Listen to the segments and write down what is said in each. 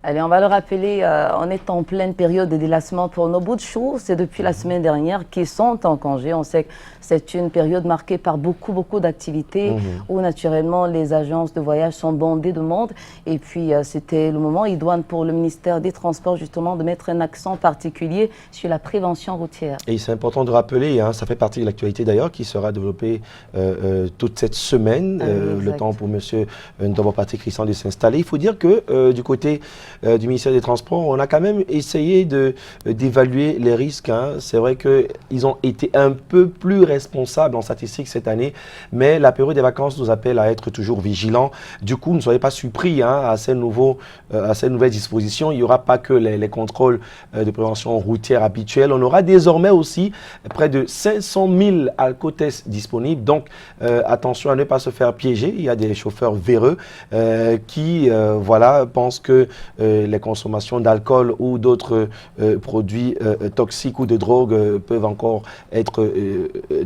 Allez, on va le rappeler, on est en pleine période de délassement pour nos bouts de chou. C'est depuis la semaine dernière qu'ils sont en congé. On sait que c'est une période marquée par beaucoup d'activités où naturellement les agences de voyage sont bondées de monde. Et puis c'était le moment idoine pour le ministère des Transports justement de mettre un accent particulier sur la prévention routière. Et c'est important de rappeler, ça fait partie de l'actualité d'ailleurs, qui sera développée toute cette semaine, le temps pour M. Ndombo Patrick Christian de s'installer. Il faut dire que du côté du ministère des Transports, on a quand même essayé d'évaluer les risques. C'est vrai qu'ils ont été un peu plus responsables en statistique cette année, mais la période des vacances nous appelle à être toujours vigilants. Du coup, ne soyez pas surpris à ces nouvelles dispositions. Il n'y aura pas que les contrôles de prévention routière habituels. On aura désormais aussi près de 500 000 alcotests disponibles. Donc, attention à ne pas se faire piéger. Il y a des chauffeurs véreux qui pensent que les consommations d'alcool ou d'autres produits toxiques ou de drogue peuvent encore être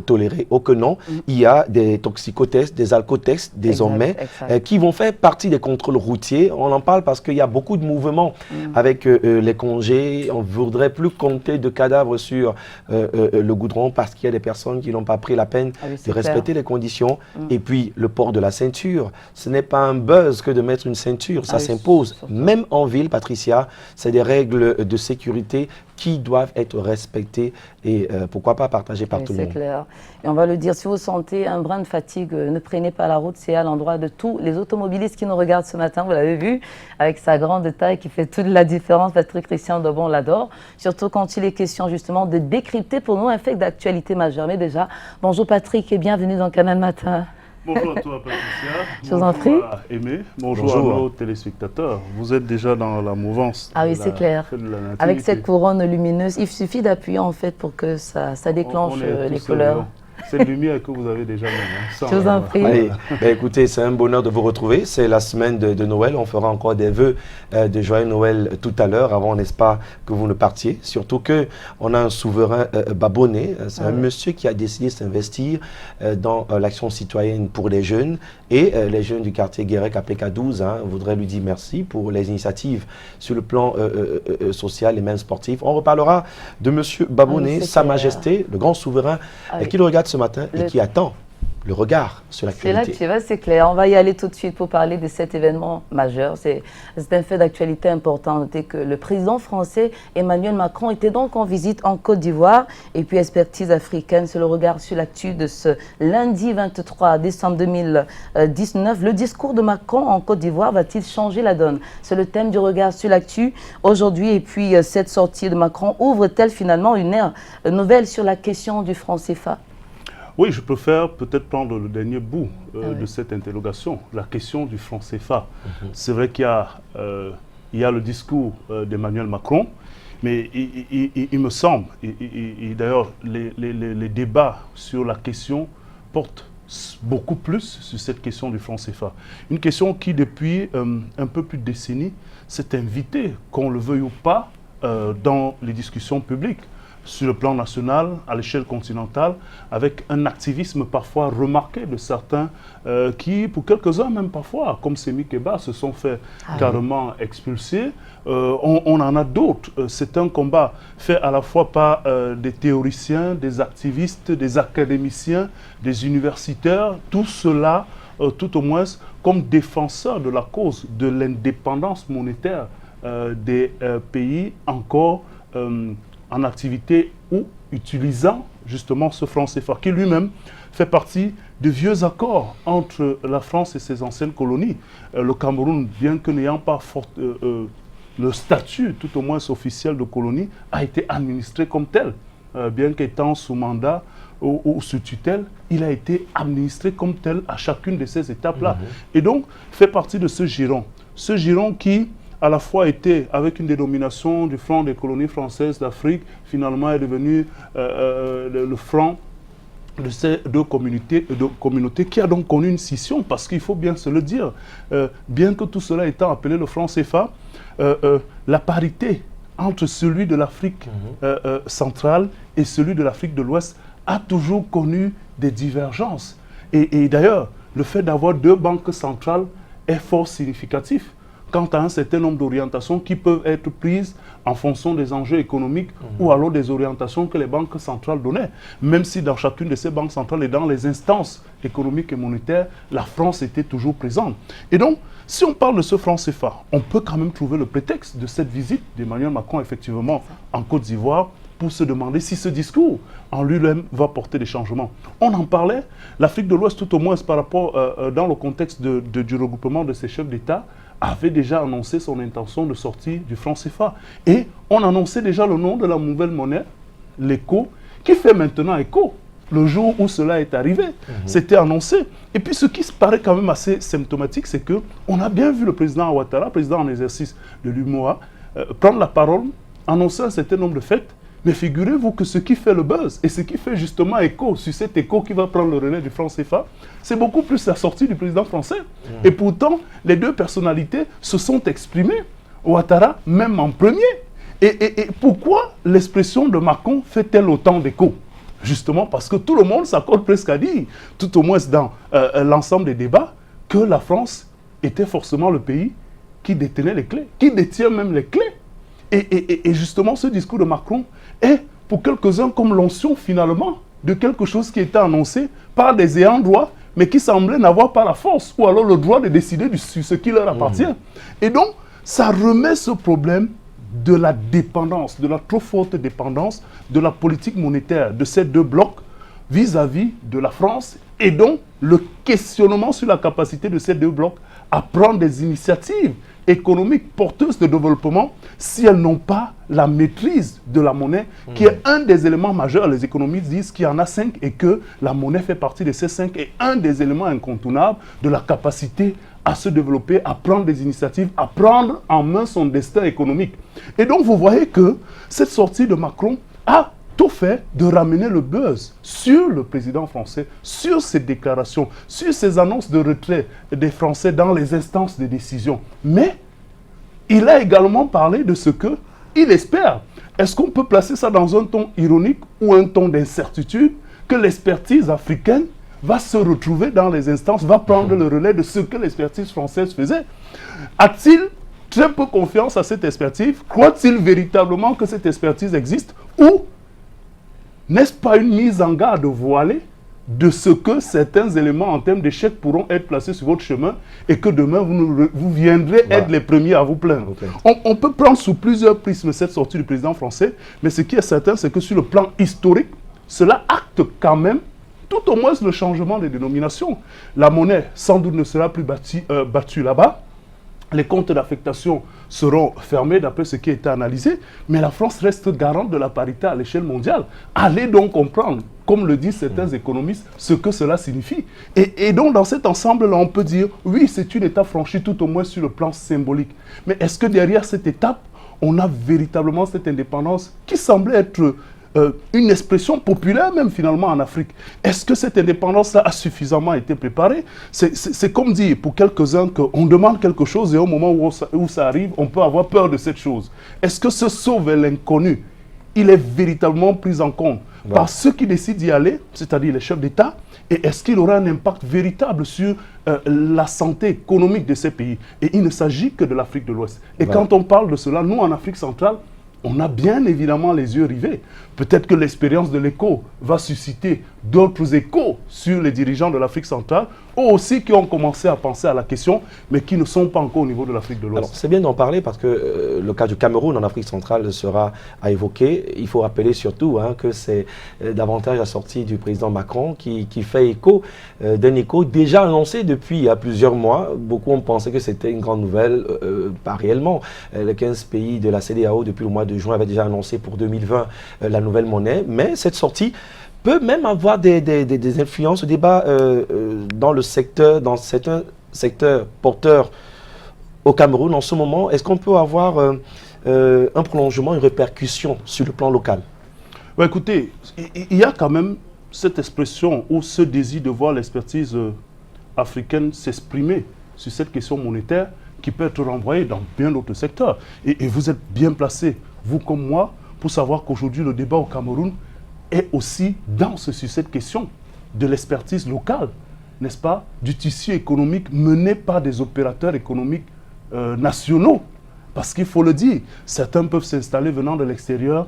tolérés. Oh que non, il y a des toxicotests, des alcotests désormais qui vont faire partie des contrôles routiers. On en parle parce qu'il y a beaucoup de mouvements avec les congés. On ne voudrait plus compter de cadavres sur le goudron parce qu'il y a des personnes qui n'ont pas pris la peine de respecter les conditions. Et puis le port de la ceinture, ce n'est pas un buzz que de mettre une ceinture, ça s'impose. Même en ville, Patricia, c'est des règles de sécurité qui doivent être respectées et pourquoi pas partagées par tout le monde. C'est clair. Et on va le dire, si vous sentez un brin de fatigue, ne prenez pas la route. C'est à l'endroit de tous les automobilistes qui nous regardent ce matin. Vous l'avez vu, avec sa grande taille qui fait toute la différence. Patrick Christian Ndombo, on l'adore. Surtout quand il est question justement de décrypter pour nous un fait d'actualité majeure. Mais déjà, bonjour Patrick et bienvenue dans Canal Matin. Bonjour à toi, Patricia. Je vous en prie. Bonjour à Aimé. Bonjour à nos téléspectateurs. Vous êtes déjà dans la mouvance. Ah oui, c'est clair. Avec cette couronne lumineuse, il suffit d'appuyer en fait pour que ça déclenche les couleurs. C'est une lumière que vous avez déjà même. Je vous en prie. Allez, écoutez, c'est un bonheur de vous retrouver. C'est la semaine de Noël. On fera encore des vœux de joyeux Noël tout à l'heure, avant, n'est-ce pas, que vous ne partiez. Surtout qu'on a un souverain babonais. C'est un monsieur qui a décidé de s'investir dans l'action citoyenne pour les jeunes. Et les jeunes du quartier Guérec à PK12 voudraient lui dire merci pour les initiatives sur le plan social et même sportif. On reparlera de monsieur Babonais, Sa Majesté, le grand souverain, qui le regarde ce matin et qui attend le regard sur l'actualité. C'est là, c'est clair. On va y aller tout de suite pour parler de cet événement majeur. C'est un fait d'actualité important. Notez que le président français Emmanuel Macron était donc en visite en Côte d'Ivoire. Et puis, expertise africaine, c'est le regard sur l'actu de ce lundi 23 décembre 2019. Le discours de Macron en Côte d'Ivoire va-t-il changer la donne? C'est le thème du regard sur l'actu aujourd'hui. Et puis, cette sortie de Macron ouvre-t-elle finalement une ère nouvelle sur la question du franc CFA? Oui, je préfère peut-être prendre le dernier bout de cette interrogation, la question du franc CFA. C'est vrai qu'il y a le discours d'Emmanuel Macron, mais il me semble, et d'ailleurs les débats sur la question portent beaucoup plus sur cette question du franc CFA. Une question qui, depuis un peu plus de décennies, s'est invitée, qu'on le veuille ou pas, dans les discussions publiques, sur le plan national, à l'échelle continentale, avec un activisme parfois remarqué de certains qui, pour quelques-uns même parfois, comme Semi Keba, se sont fait carrément expulser. On en a d'autres. C'est un combat fait à la fois par des théoriciens, des activistes, des académiciens, des universitaires, tout cela, tout au moins, comme défenseurs de la cause de l'indépendance monétaire des pays encore en activité ou utilisant justement ce franc CFA, qui lui-même fait partie de vieux accords entre la France et ses anciennes colonies. Le Cameroun, bien que n'ayant pas le statut, tout au moins officiel de colonie, a été administré comme tel. Bien qu'étant sous mandat ou sous tutelle, il a été administré comme tel à chacune de ces étapes-là. Et donc, fait partie de ce giron. Ce giron qui à la fois été, avec une dénomination du franc des colonies françaises d'Afrique, finalement est devenu le franc de ces deux communautés qui a donc connu une scission, parce qu'il faut bien se le dire, bien que tout cela étant appelé le franc CFA, la parité entre celui de l'Afrique centrale et celui de l'Afrique de l'Ouest a toujours connu des divergences. Et d'ailleurs, le fait d'avoir deux banques centrales est fort significatif. quant à un certain nombre d'orientations qui peuvent être prises en fonction des enjeux économiques ou alors des orientations que les banques centrales donnaient. Même si dans chacune de ces banques centrales et dans les instances économiques et monétaires, la France était toujours présente. Et donc, si on parle de ce franc CFA, on peut quand même trouver le prétexte de cette visite d'Emmanuel Macron, effectivement, en Côte d'Ivoire, pour se demander si ce discours en lui-même va porter des changements. On en parlait, l'Afrique de l'Ouest, tout au moins par rapport, dans le contexte du regroupement de ses chefs d'État, avait déjà annoncé son intention de sortir du franc CFA. Et on annonçait déjà le nom de la nouvelle monnaie, l'ECO, qui fait maintenant écho. Le jour où cela est arrivé, c'était annoncé. Et puis ce qui se paraît quand même assez symptomatique, c'est qu'on a bien vu le président Ouattara, président en exercice de l'UMOA, prendre la parole, annoncer un certain nombre de faits. Mais figurez-vous que ce qui fait le buzz et ce qui fait justement écho sur cet écho qui va prendre le relais du franc CFA, c'est beaucoup plus la sortie du président français. Et pourtant, les deux personnalités se sont exprimées. Ouattara, même en premier. Et pourquoi l'expression de Macron fait-elle autant d'écho? Justement parce que tout le monde s'accorde presque à dire, tout au moins dans l'ensemble des débats, que la France était forcément le pays qui détenait les clés, qui détient même les clés. Et justement, ce discours de Macron est pour quelques-uns comme l'onction finalement de quelque chose qui était annoncé par des ayants droit, mais qui semblaient n'avoir pas la force ou alors le droit de décider sur ce qui leur appartient. Et donc, ça remet ce problème de la dépendance, de la trop forte dépendance de la politique monétaire de ces deux blocs vis-à-vis de la France, et donc le questionnement sur la capacité de ces deux blocs à prendre des initiatives économiques porteuses de développement si elles n'ont pas la maîtrise de la monnaie, qui est un des éléments majeurs. Les économistes disent qu'il y en a 5 et que la monnaie fait partie de ces 5 et un des éléments incontournables de la capacité à se développer, à prendre des initiatives, à prendre en main son destin économique. Et donc vous voyez que cette sortie de Macron a tout fait de ramener le buzz sur le président français, sur ses déclarations, sur ses annonces de retrait des Français dans les instances de décision. Mais il a également parlé de ce qu'il espère. Est-ce qu'on peut placer ça dans un ton ironique ou un ton d'incertitude que l'expertise africaine va se retrouver dans les instances, va prendre le relais de ce que l'expertise française faisait? A-t-il très peu confiance à cette expertise? Croit-il véritablement que cette expertise existe? Ou n'est-ce pas une mise en garde voilée de ce que certains éléments en termes d'échec pourront être placés sur votre chemin et que demain vous viendrez être les premiers à vous plaindre? On peut prendre sous plusieurs prismes cette sortie du président français, mais ce qui est certain, c'est que sur le plan historique, cela acte quand même tout au moins le changement des dénominations. La monnaie, sans doute, ne sera plus battue là-bas. Les comptes d'affectation seront fermés d'après ce qui a été analysé, mais la France reste garante de la parité à l'échelle mondiale. Allez donc comprendre, comme le disent certains économistes, ce que cela signifie. Et donc dans cet ensemble-là, on peut dire, oui, c'est une étape franchie tout au moins sur le plan symbolique. Mais est-ce que derrière cette étape, on a véritablement cette indépendance qui semblait être une expression populaire même finalement en Afrique? Est-ce que cette indépendance-là a suffisamment été préparée? C'est comme dire pour quelques-uns qu'on demande quelque chose et au moment où ça arrive, on peut avoir peur de cette chose. Est-ce que ce saut vers l'inconnu, il est véritablement pris en compte par ceux qui décident d'y aller, c'est-à-dire les chefs d'État? Et est-ce qu'il aura un impact véritable sur la santé économique de ces pays? Et il ne s'agit que de l'Afrique de l'Ouest. Et quand on parle de cela, nous en Afrique centrale, on a bien évidemment les yeux rivés. Peut-être que l'expérience de l'écho va susciter d'autres échos sur les dirigeants de l'Afrique centrale, eux aussi qui ont commencé à penser à la question, mais qui ne sont pas encore au niveau de l'Afrique de l'Ouest. Alors, c'est bien d'en parler parce que le cas du Cameroun en Afrique centrale sera à évoquer. Il faut rappeler surtout que c'est davantage la sortie du président Macron qui fait écho d'un écho déjà annoncé depuis il y a plusieurs mois. Beaucoup ont pensé que c'était une grande nouvelle, pas réellement. Les 15 pays de la CEDEAO depuis le mois de juin avaient déjà annoncé pour 2020 la nouvelle monnaie, mais cette sortie peut même avoir des influences au débat dans le secteur, dans certains secteurs porteurs au Cameroun en ce moment. Est-ce qu'on peut avoir un prolongement, une répercussion sur le plan local? Écoutez, il y a quand même cette expression ou ce désir de voir l'expertise africaine s'exprimer sur cette question monétaire qui peut être renvoyée dans bien d'autres secteurs. Et vous êtes bien placé, vous comme moi, pour savoir qu'aujourd'hui le débat au Cameroun est aussi dense sur cette question de l'expertise locale, n'est-ce pas, du tissu économique mené par des opérateurs économiques nationaux. Parce qu'il faut le dire, certains peuvent s'installer venant de l'extérieur,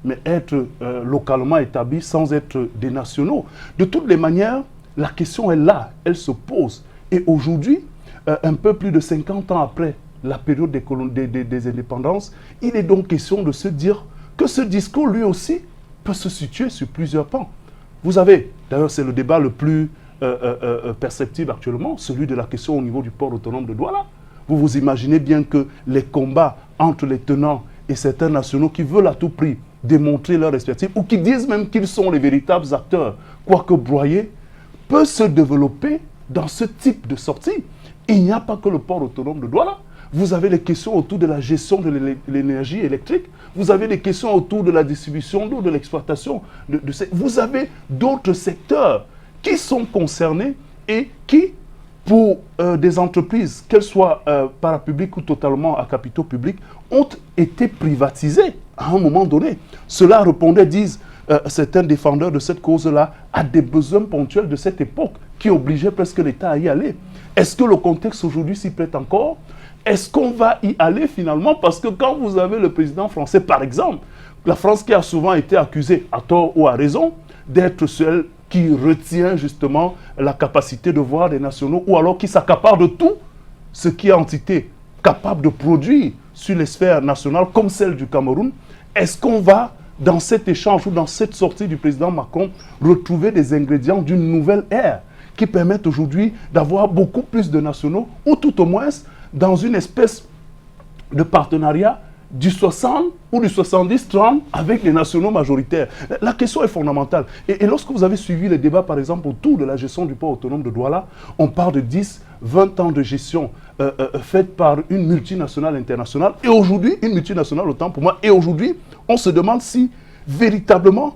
mais être localement établis sans être des nationaux. De toutes les manières, la question est là, elle se pose. Et aujourd'hui, un peu plus de 50 ans après la période des indépendances, il est donc question de se dire que ce discours, lui aussi, peut se situer sur plusieurs pans. Vous avez, d'ailleurs c'est le débat le plus perceptible actuellement, celui de la question au niveau du port autonome de Douala. Vous vous imaginez bien que les combats entre les tenants et certains nationaux qui veulent à tout prix démontrer leur expertise, ou qui disent même qu'ils sont les véritables acteurs, quoique broyés, peut se développer dans ce type de sortie. Il n'y a pas que le port autonome de Douala. Vous avez les questions autour de la gestion de l'énergie électrique. Vous avez les questions autour de la distribution d'eau, de l'exploitation. Vous avez d'autres secteurs qui sont concernés et qui, pour des entreprises, qu'elles soient parapubliques ou totalement à capitaux publics, ont été privatisées à un moment donné. Cela répondait, disent certains défendeurs de cette cause-là, à des besoins ponctuels de cette époque qui obligeaient presque l'État à y aller. Est-ce que le contexte aujourd'hui s'y prête encore? Est-ce qu'on va y aller finalement? Parce que quand vous avez le président français, par exemple, la France qui a souvent été accusée, à tort ou à raison, d'être celle qui retient justement la capacité de voir des nationaux, ou alors qui s'accapare de tout ce qui est entité capable de produire sur les sphères nationales, comme celle du Cameroun. Est-ce qu'on va, dans cet échange ou dans cette sortie du président Macron, retrouver des ingrédients d'une nouvelle ère qui permettent aujourd'hui d'avoir beaucoup plus de nationaux, ou tout au moins dans une espèce de partenariat du 60 ou du 70-30 avec les nationaux majoritaires. La question est fondamentale. Et lorsque vous avez suivi les débats, par exemple, autour de la gestion du port autonome de Douala, on parle de 10, 20 ans de gestion faite par une multinationale internationale. Et aujourd'hui, une multinationale, autant pour moi, et aujourd'hui, on se demande si, véritablement,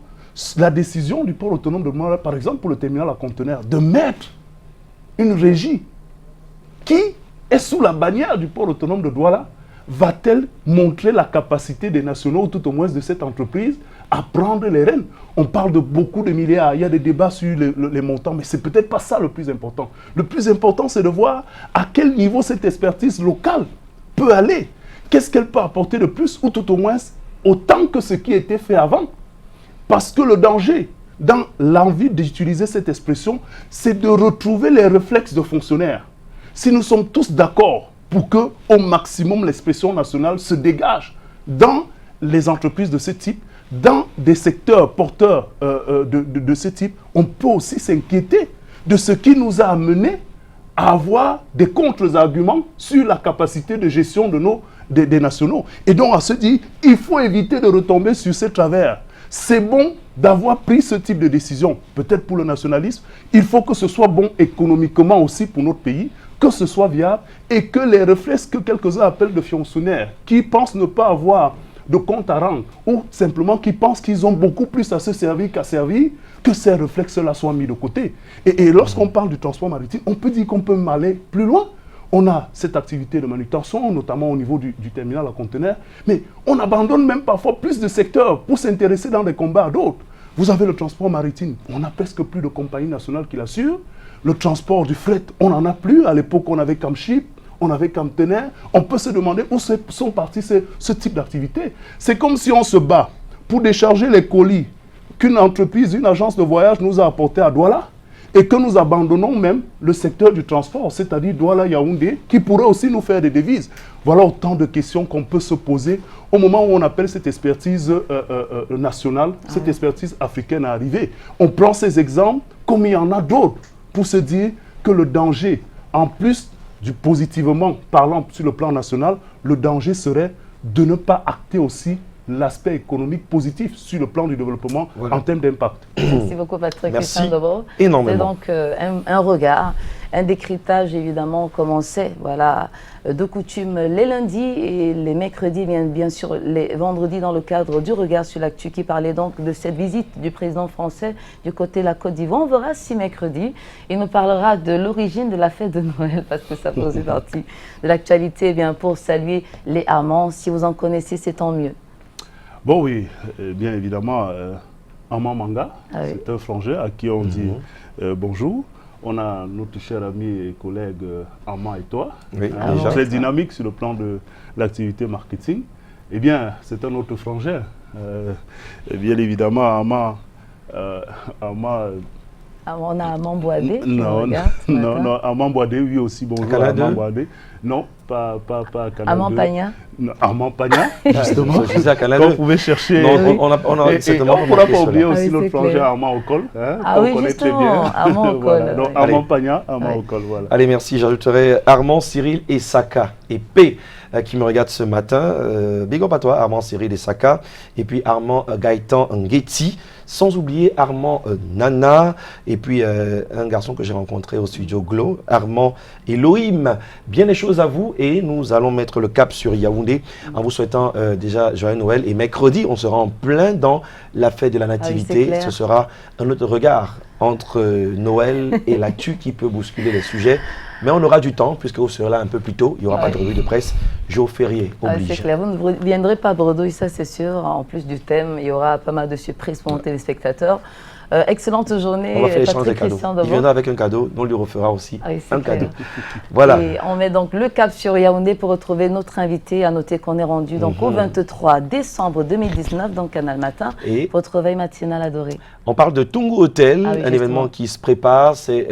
la décision du port autonome de Douala, par exemple, pour le terminal à conteneurs, de mettre une régie qui est sous la bannière du port autonome de Douala, va-t-elle montrer la capacité des nationaux, ou tout au moins de cette entreprise, à prendre les rênes? On parle de beaucoup de milliards, il y a des débats sur les montants, mais c'est peut-être pas ça le plus important. Le plus important, c'est de voir à quel niveau cette expertise locale peut aller. Qu'est-ce qu'elle peut apporter de plus, ou tout au moins autant que ce qui était fait avant. Parce que le danger, dans l'envie d'utiliser cette expression, c'est de retrouver les réflexes de fonctionnaires. Si nous sommes tous d'accord pour que, au maximum, l'expression nationale se dégage dans les entreprises de ce type, dans des secteurs porteurs de ce type, on peut aussi s'inquiéter de ce qui nous a amené à avoir des contre-arguments sur la capacité de gestion des nationaux. Et donc à se dire, il faut éviter de retomber sur ces travers. C'est bon d'avoir pris ce type de décision, peut-être pour le nationalisme. Il faut que ce soit bon économiquement aussi pour notre pays, que ce soit viable, et que les réflexes que quelques-uns appellent de fiançonnaires, qui pensent ne pas avoir de compte à rendre, ou simplement qui pensent qu'ils ont beaucoup plus à se servir qu'à servir, que ces réflexes-là soient mis de côté. Et lorsqu'on parle du transport maritime, on peut dire qu'on peut aller plus loin. On a cette activité de manutention, notamment au niveau du terminal à conteneurs, mais on abandonne même parfois plus de secteurs pour s'intéresser dans des combats à d'autres. Vous avez le transport maritime, on n'a presque plus de compagnie nationale qui l'assure. Le transport du fret, on n'en a plus. À l'époque, on avait Camship, on avait Camtener. On peut se demander où sont partis ce type d'activité. C'est comme si on se bat pour décharger les colis qu'une entreprise, une agence de voyage nous a apportés à Douala, et que nous abandonnons même le secteur du transport, c'est-à-dire Douala-Yaoundé, qui pourrait aussi nous faire des devises. Voilà autant de questions qu'on peut se poser au moment où on appelle cette expertise nationale, cette expertise africaine à arriver. On prend ces exemples comme il y en a d'autres pour se dire que le danger, en plus du positivement parlant sur le plan national, le danger serait de ne pas acter aussi l'aspect économique positif sur le plan du développement en termes d'impact. Merci beaucoup Patrick. Merci C'est énormément. donc un regard, un décryptage évidemment comme on sait, voilà, de coutume les lundis et les mercredis, bien sûr les vendredis dans le cadre du regard sur l'actu qui parlait donc de cette visite du président français du côté de la Côte d'Ivoire. On verra si mercredi, il nous parlera de l'origine de la fête de Noël parce que ça faisait partie de l'actualité. Bien pour saluer les amants, si vous en connaissez, c'est tant mieux. Bon oui, bien évidemment, Amand Manga, c'est un frangin à qui on dit bonjour. On a notre cher ami et collègue Armand et toi, oui, très dynamique sur le plan de l'activité marketing. Eh bien, c'est un autre frangin. Bien évidemment, Armand... on a Armand Boadé. Non, Armand Boadé, oui aussi, bonjour Armand Boadé. Non, pas à Canal Armand Pagna. Armand Pagna, justement. Vous pouvez chercher. Non, on ne pourra pas oublier aussi notre frangin Armand Ocol. Ah oui, justement, Armand Ocol. Donc Armand Pagna, Armand Ocol, voilà. Allez, merci. J'ajouterai Armand, Cyril et Saka. Et P qui me regarde ce matin. Big up à toi, Armand, Cyril et Saka. Et puis Armand Gaëtan Ngeti. Sans oublier Armand Nana. Et puis un garçon que j'ai rencontré au studio Glow, Armand Elohim. Bien les choses à vous. Et nous allons mettre le cap sur Yaoundé en vous souhaitant déjà joyeux Noël. Et mercredi, on sera en plein dans la fête de la Nativité. Ce sera un autre regard entre Noël et l'actu qui peut bousculer les sujets. Mais on aura du temps, puisque vous serez là un peu plus tôt. Il n'y aura pas de revue de presse. Jour férié, oblige. C'est clair, vous ne viendrez pas à Bredouille, ça c'est sûr. En plus du thème, il y aura pas mal de surprises pour nos téléspectateurs. Excellente journée. On va faire l'échange des cadeaux. Il viendra avec un cadeau, nous on lui refera aussi un cadeau. Voilà. Et on met donc le cap sur Yaoundé pour retrouver notre invité. À noter qu'on est rendu donc au 23 décembre 2019 dans Canal Matin. Et votre veille matinale adorée. On parle de Tungu Hotel, un événement qui se prépare. C'est